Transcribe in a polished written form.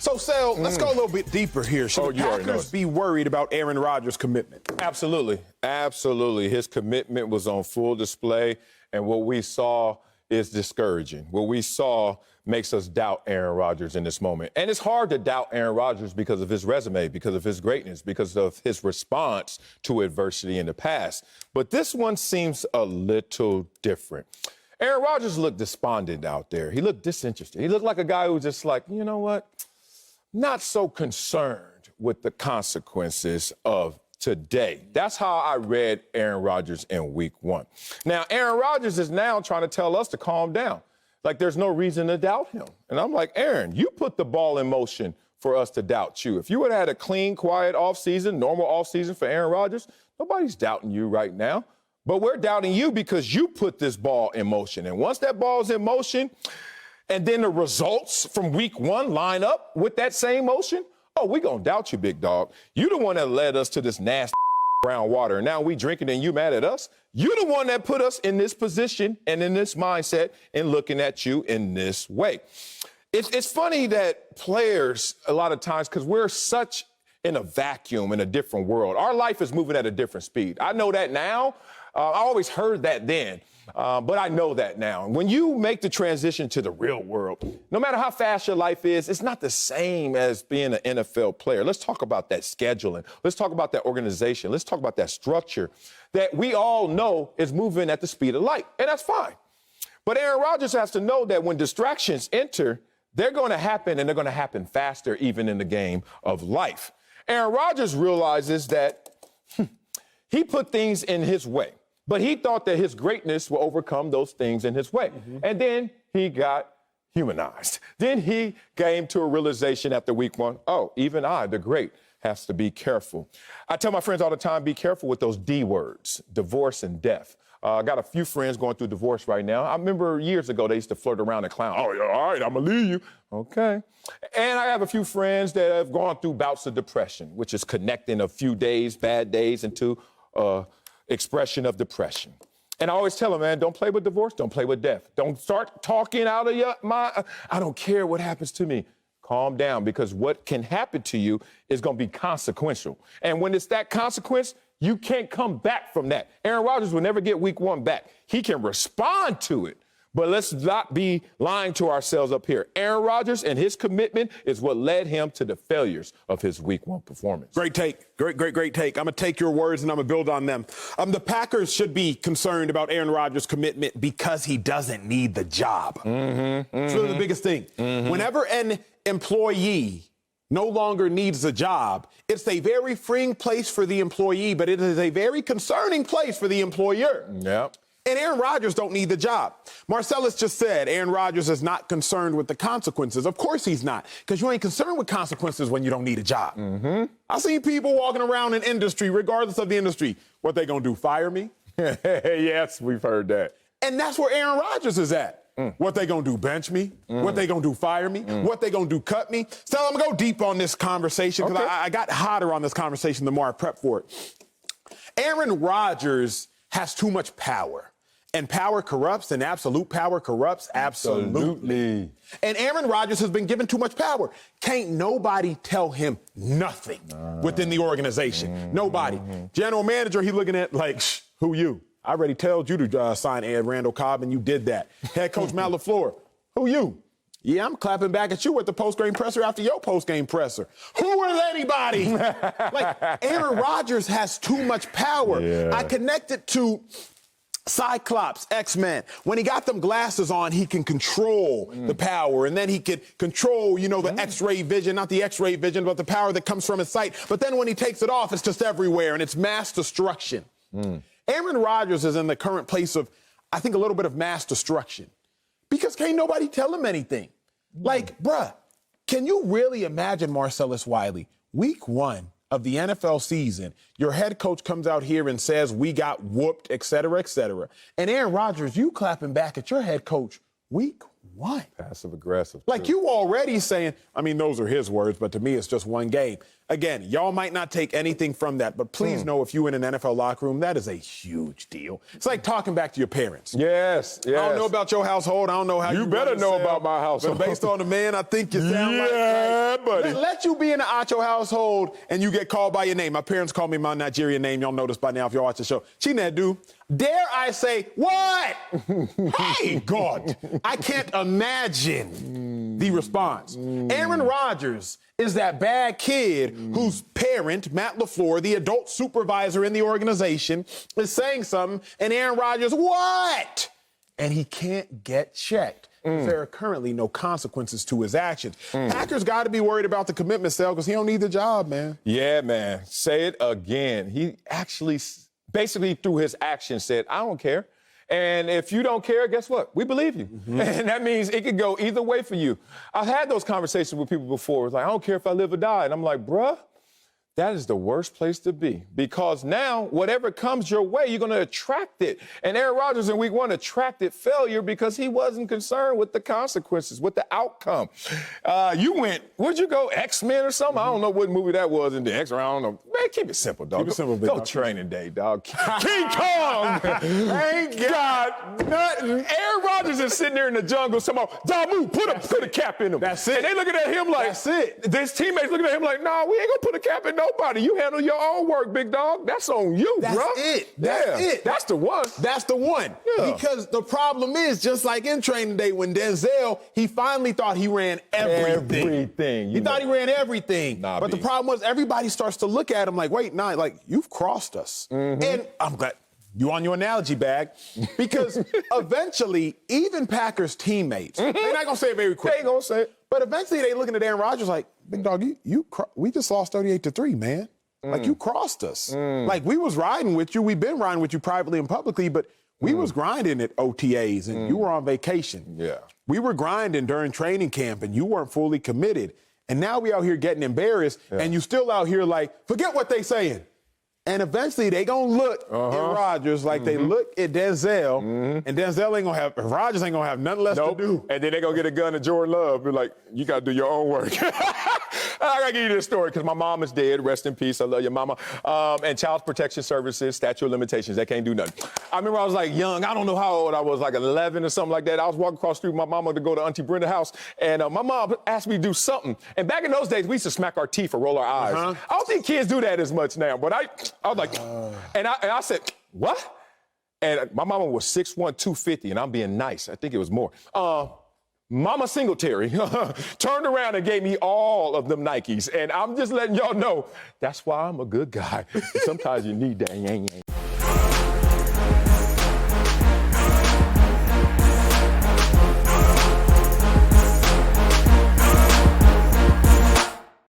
So, Sal, let's go a little bit deeper here. Should the Packers be worried about Aaron Rodgers' commitment? Absolutely. Absolutely. His commitment was on full display, and what we saw is discouraging. What we saw makes us doubt Aaron Rodgers in this moment. And it's hard to doubt Aaron Rodgers because of his resume, because of his greatness, because of his response to adversity in the past. But this one seems a little different. Aaron Rodgers looked despondent out there. He looked disinterested. He looked like a guy who was just like, you know what? Not so concerned with the consequences of today. That's how I read Aaron Rodgers in week one. Now, Aaron Rodgers is now trying to tell us to calm down. Like there's no reason to doubt him. And I'm like, Aaron, you put the ball in motion for us to doubt you. If you would have had a clean, quiet offseason, normal offseason for Aaron Rodgers, nobody's doubting you right now. But we're doubting you because you put this ball in motion. And once that ball's in motion, and then the results from week one line up with that same motion, oh, we're going to doubt you, big dog. You the one that led us to this nasty brown water. And now we drinking and you mad at us? You the one that put us in this position and in this mindset and looking at you in this way. It's funny that players, a lot of times, because we're such in a vacuum in a different world. Our life is moving at a different speed. I know that now. I always heard that then. But I know that now. When you make the transition to the real world, no matter how fast your life is, it's not the same as being an NFL player. Let's talk about that scheduling. Let's talk about that organization. Let's talk about that structure that we all know is moving at the speed of light. And that's fine. But Aaron Rodgers has to know that when distractions enter, they're going to happen, and they're going to happen faster even in the game of life. Aaron Rodgers realizes that he put things in his way. But he thought that his greatness will overcome those things in his way. And then he got humanized. Then he came to a realization after week one, oh, even I, the great, has to be careful. I tell my friends all the time, be careful with those D words, divorce and death. I got a few friends going through divorce right now. I remember years ago, they used to flirt around and clown. Oh, yeah, all right, I'm going to leave you. Okay. And I have a few friends that have gone through bouts of depression, which is connecting a few days, bad days, into expression of depression. And I always tell them, man, don't play with divorce, don't play with death. Don't start talking out of your mind. I don't care what happens to me. Calm down, because what can happen to you is going to be consequential. And when it's that consequence, you can't come back from that. Aaron Rodgers will never get week one back. He can respond to it. But let's not be lying to ourselves up here. Aaron Rodgers and his commitment is what led him to the failures of his week one performance. Great take. Great take. I'm going to take your words and I'm going to build on them. The Packers should be concerned about Aaron Rodgers' commitment because he doesn't need the job. It's really the biggest thing. Whenever an employee no longer needs a job, it's a very freeing place for the employee, but it is a very concerning place for the employer. Yep. And Aaron Rodgers don't need the job. Marcellus just said Aaron Rodgers is not concerned with the consequences. Of course he's not, because you ain't concerned with consequences when you don't need a job. I see people walking around in industry, regardless of the industry. What they gonna do, fire me? Yes, we've heard that. And that's where Aaron Rodgers is at. What they gonna do, bench me? What they gonna do, fire me? What they gonna do, cut me? So I'm gonna go deep on this conversation, because I got hotter on this conversation the more I prepped for it. Aaron Rodgers has too much power. And power corrupts, and absolute power corrupts absolutely. And Aaron Rodgers has been given too much power. Can't nobody tell him nothing within the organization. Nobody. General manager, he looking at like, who you? I already told you to sign Ed Randall Cobb, and you did that. Head coach Matt LaFleur, who you? Yeah, I'm clapping back at you at the post-game presser after your post-game presser. Who is anybody? Like, Aaron Rodgers has too much power. Yeah. I connected to Cyclops, X-Men. When he got them glasses on, he can control the power, and then he could control, you know, the X-ray vision, not the X-ray vision, but the power that comes from his sight. But then when he takes it off, it's just everywhere, and it's mass destruction. Aaron Rodgers is in the current place of, I think, a little bit of mass destruction, because can't nobody tell him anything. Like, bruh, can you really imagine, Marcellus Wiley, week one of the NFL season, your head coach comes out here and says, we got whooped, et cetera, et cetera. And Aaron Rodgers, you clapping back at your head coach week what? Passive aggressive. Like too. you already saying, I mean, those are his words, but to me, it's just one game. Again, y'all might not take anything from that, but please know if you in an NFL locker room, that is a huge deal. It's like talking back to your parents. Yes. I don't know about your household. I don't know how you better run know yourself, about my household. But based on the man, I think you sound Yeah, buddy. Let you be in the Acho household and you get called by your name. My parents call me my Nigerian name. Y'all know this by now if y'all watch the show. Chinedu. Dare I say, what? Hey, God. I can't imagine the response. Aaron Rodgers is that bad kid whose parent, Matt LaFleur, the adult supervisor in the organization, is saying something, and Aaron Rodgers, what? And he can't get checked. There are currently no consequences to his actions. Packers got to be worried about the commitment sale because he don't need the job, man. Yeah, man. Say it again. He actually basically through his actions said, I don't care. And if you don't care, guess what? We believe you. And that means it could go either way for you. I've had those conversations with people before. It's like, I don't care if I live or die. And I'm like, bruh, that is the worst place to be because now whatever comes your way, you're going to attract it. And Aaron Rodgers in week 1 attracted failure because he wasn't concerned with the consequences, with the outcome. You went, where'd you go, X-Men or something? I don't know what movie that was in the X-Men. I don't know. Man, keep it simple, dog. Keep it simple, big Go dog. Training Day, dog. King Kong ain't got nothing. Aaron Rodgers is sitting there in the jungle, somehow, Damu, put a cap in him. That's it. And they looking at him like, That's it. His teammates looking at him like, nah, we ain't gonna put a cap in nobody. You handle your own work, big dog. That's on you, That's bro. it. That's it. That's the one. That's the one. Yeah. Because the problem is, just like in Training Day when Denzel, he finally thought he ran everything. He thought he ran everything. Nah, but the B. problem was everybody starts to look at him like, wait, nah, like, you've crossed us. And I'm glad you on your analogy bag because eventually, even Packers teammates, they're not going to say it very quickly. They ain't gonna say it. But eventually they looking at Aaron Rodgers like, big dog, we just lost 38-3, man. Like you crossed us. Like we was riding with you. We've been riding with you privately and publicly, but we was grinding at OTAs and you were on vacation. Yeah. We were grinding during training camp and you weren't fully committed. And now we out here getting embarrassed and you still out here like, forget what they saying. And eventually they gonna look at Rodgers like they look at Denzel, and Denzel ain't gonna have, Rodgers ain't gonna have nothing less to do. And then they gonna get a gun to Jordan Love. Be like, you gotta do your own work. I gotta give you this story because my mom is dead. Rest in peace. I love your mama. And Child Protection Services, statute of limitations. They can't do nothing. I remember I was like young. I don't know how old I was, like 11 or something like that. I was walking across the street with my mama to go to Auntie Brenda's house, and my mom asked me to do something. And back in those days, we used to smack our teeth or roll our eyes. I don't think kids do that as much now, but I was like, and I said, what? And my mama was 6'1", 250, and I'm being nice. I think it was more. Mama Singletary turned around and gave me all of them Nikes. And I'm just letting y'all know, that's why I'm a good guy. Sometimes you need that.